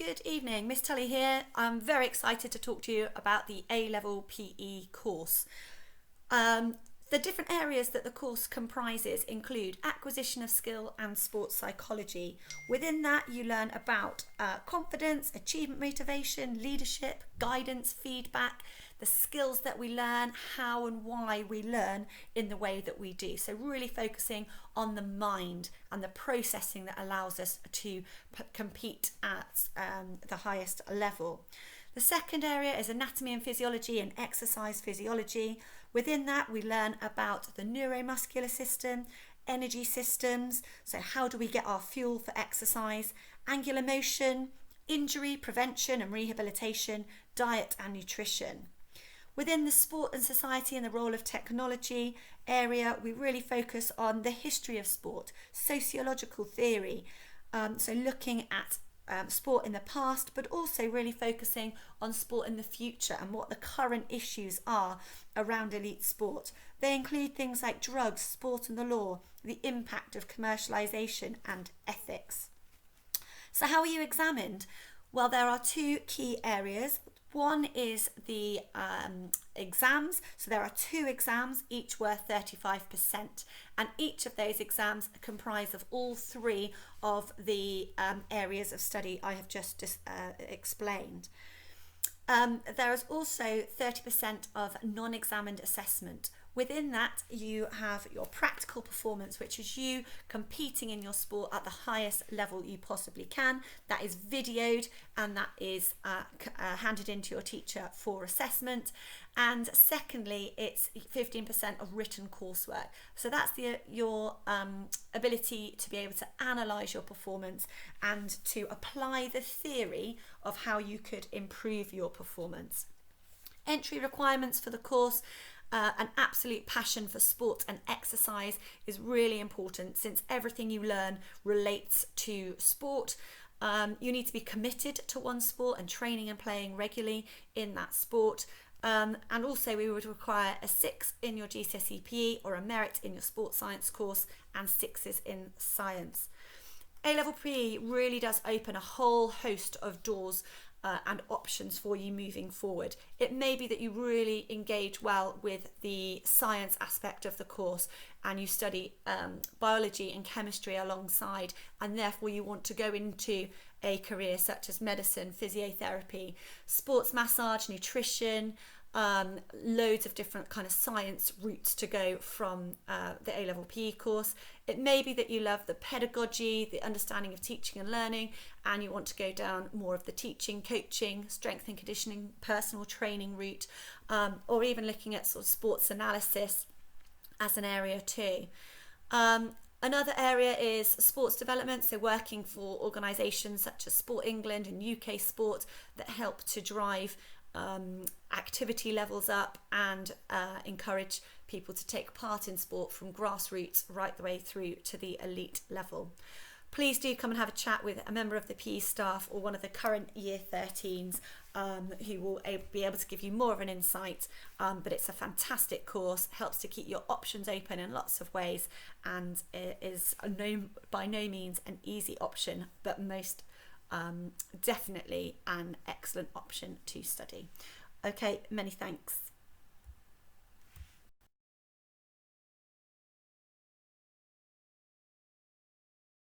Good evening, Miss Tully here. I'm very excited to talk to you about the A-Level PE course. The different areas that the course comprises include acquisition of skill and sports psychology. Within that, you learn about confidence, achievement motivation, leadership, guidance, feedback, the skills that we learn, how and why we learn in the way that we do. So really focusing on the mind and the processing that allows us to compete at the highest level. The second area is anatomy and physiology and exercise physiology. Within that, we learn about the neuromuscular system, energy systems, so how do we get our fuel for exercise, angular motion, injury prevention and rehabilitation, diet and nutrition. Within the sport and society and the role of technology area, we really focus on the history of sport, sociological theory, so looking at sport in the past, but also really focusing on sport in the future and what the current issues are around elite sport. They include things like drugs, sport and the law, the impact of commercialisation and ethics. So how are you examined? Well, there are two key areas. One is the exams. So there are two exams, each worth 35%. And each of those exams comprise of all three of the areas of study I have just explained. There is also 30% of non-examined assessment. Within that, you have your practical performance, which is you competing in your sport at the highest level you possibly can. That is videoed and that is handed in to your teacher for assessment. And secondly, it's 15% of written coursework. So that's your ability to be able to analyse your performance and to apply the theory of how you could improve your performance. Entry requirements for the course. An absolute passion for sport and exercise is really important, since everything you learn relates to sport. You need to be committed to one sport and training and playing regularly in that sport. And also we would require a 6 in your GCSE PE or a merit in your sports science course and 6s in science. A-Level PE really does open a whole host of doors and options for you moving forward. It may be that you really engage well with the science aspect of the course and you study biology and chemistry alongside, and therefore you want to go into a career such as medicine, physiotherapy, sports massage, nutrition, loads of different kind of science routes to go from the A-Level PE course. It may be that you love the pedagogy, the understanding of teaching and learning, and you want to go down more of the teaching, coaching, strength and conditioning, personal training route, or even looking at sort of sports analysis as an area too. Another area is sports development, so working for organisations such as Sport England and UK Sport that help to drive activity levels up and encourage people to take part in sport from grassroots right the way through to the elite level. Please do come and have a chat with a member of the PE staff or one of the current Year 13s who will be able to give you more of an insight, but it's a fantastic course, helps to keep your options open in lots of ways, and it is by no means an easy option, but most definitely an excellent option to study. Okay, many thanks.